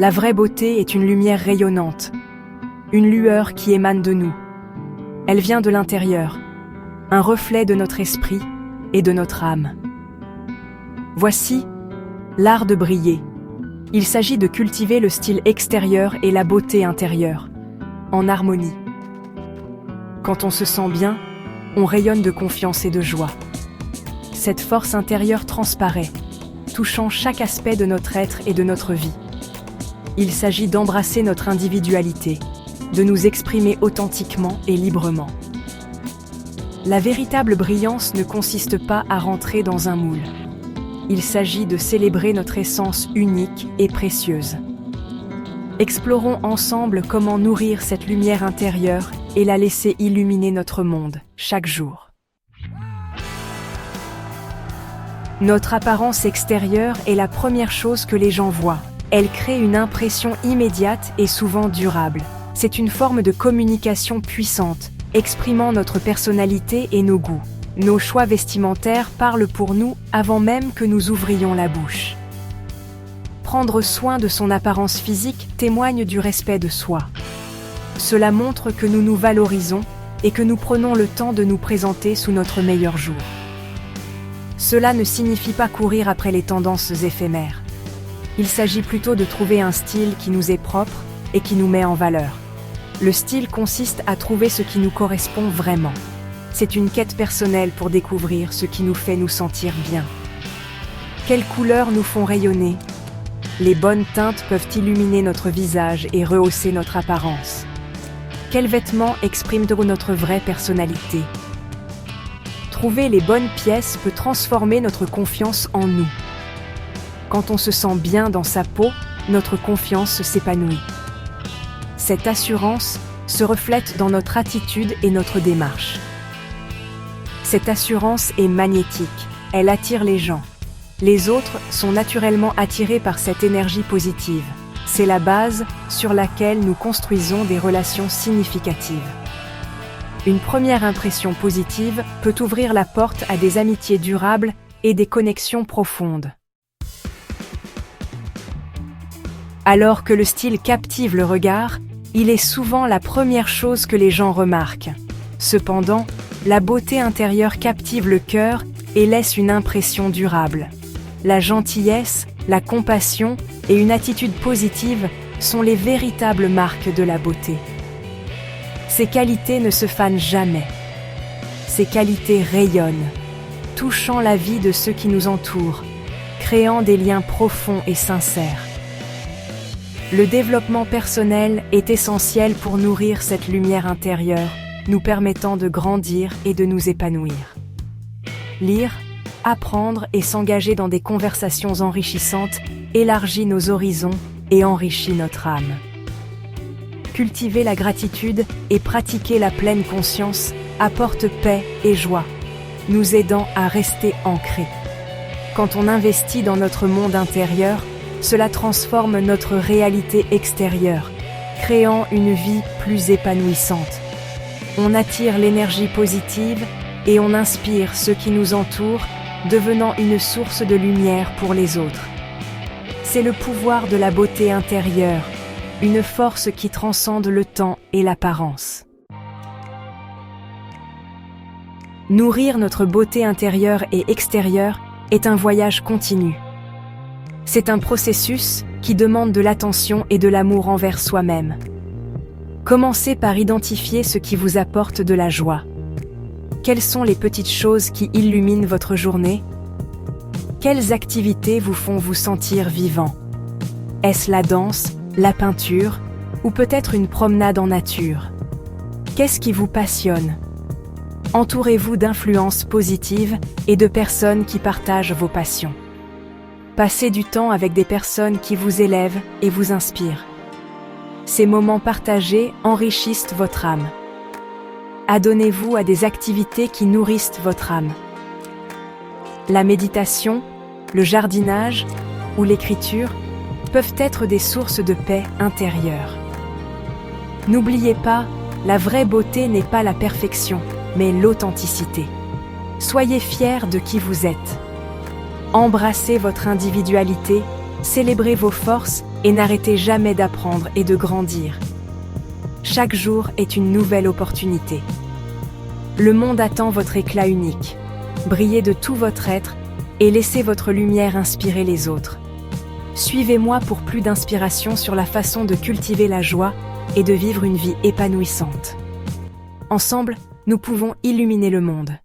La vraie beauté est une lumière rayonnante, une lueur qui émane de nous. Elle vient de l'intérieur, un reflet de notre esprit et de notre âme. Voici l'art de briller. Il s'agit de cultiver le style extérieur et la beauté intérieure, en harmonie. Quand on se sent bien, on rayonne de confiance et de joie. Cette force intérieure transparaît, touchant chaque aspect de notre être et de notre vie. Il s'agit d'embrasser notre individualité, de nous exprimer authentiquement et librement. La véritable brillance ne consiste pas à rentrer dans un moule. Il s'agit de célébrer notre essence unique et précieuse. Explorons ensemble comment nourrir cette lumière intérieure et la laisser illuminer notre monde chaque jour. Notre apparence extérieure est la première chose que les gens voient. Elle crée une impression immédiate et souvent durable. C'est une forme de communication puissante, exprimant notre personnalité et nos goûts. Nos choix vestimentaires parlent pour nous avant même que nous ouvrions la bouche. Prendre soin de son apparence physique témoigne du respect de soi. Cela montre que nous nous valorisons et que nous prenons le temps de nous présenter sous notre meilleur jour. Cela ne signifie pas courir après les tendances éphémères. Il s'agit plutôt de trouver un style qui nous est propre et qui nous met en valeur. Le style consiste à trouver ce qui nous correspond vraiment. C'est une quête personnelle pour découvrir ce qui nous fait nous sentir bien. Quelles couleurs nous font rayonner? Les bonnes teintes peuvent illuminer notre visage et rehausser notre apparence. Quels vêtements expriment notre vraie personnalité? Trouver les bonnes pièces peut transformer notre confiance en nous. Quand on se sent bien dans sa peau, notre confiance s'épanouit. Cette assurance se reflète dans notre attitude et notre démarche. Cette assurance est magnétique, elle attire les gens. Les autres sont naturellement attirés par cette énergie positive. C'est la base sur laquelle nous construisons des relations significatives. Une première impression positive peut ouvrir la porte à des amitiés durables et des connexions profondes. Alors que le style captive le regard, il est souvent la première chose que les gens remarquent. Cependant, la beauté intérieure captive le cœur et laisse une impression durable. La gentillesse, la compassion et une attitude positive sont les véritables marques de la beauté. Ces qualités ne se fanent jamais. Ces qualités rayonnent, touchant la vie de ceux qui nous entourent, créant des liens profonds et sincères. Le développement personnel est essentiel pour nourrir cette lumière intérieure, nous permettant de grandir et de nous épanouir. Lire, apprendre et s'engager dans des conversations enrichissantes élargit nos horizons et enrichit notre âme. Cultiver la gratitude et pratiquer la pleine conscience apporte paix et joie, nous aidant à rester ancrés. Quand on investit dans notre monde intérieur, cela transforme notre réalité extérieure, créant une vie plus épanouissante. On attire l'énergie positive et on inspire ceux qui nous entourent, devenant une source de lumière pour les autres. C'est le pouvoir de la beauté intérieure, une force qui transcende le temps et l'apparence. Nourrir notre beauté intérieure et extérieure est un voyage continu. C'est un processus qui demande de l'attention et de l'amour envers soi-même. Commencez par identifier ce qui vous apporte de la joie. Quelles sont les petites choses qui illuminent votre journée? Quelles activités vous font vous sentir vivant? Est-ce la danse, la peinture, ou peut-être une promenade en nature? Qu'est-ce qui vous passionne? Entourez-vous d'influences positives et de personnes qui partagent vos passions. Passez du temps avec des personnes qui vous élèvent et vous inspirent. Ces moments partagés enrichissent votre âme. Adonnez-vous à des activités qui nourrissent votre âme. La méditation, le jardinage ou l'écriture peuvent être des sources de paix intérieure. N'oubliez pas, la vraie beauté n'est pas la perfection, mais l'authenticité. Soyez fiers de qui vous êtes. Embrassez votre individualité Célébrez vos forces et n'arrêtez jamais d'apprendre et de grandir. Chaque jour est une nouvelle opportunité. Le monde attend votre éclat unique. Brillez de tout votre être et laissez votre lumière inspirer les autres. Suivez-moi pour plus d'inspiration sur la façon de cultiver la joie et de vivre une vie épanouissante. Ensemble, nous pouvons illuminer le monde.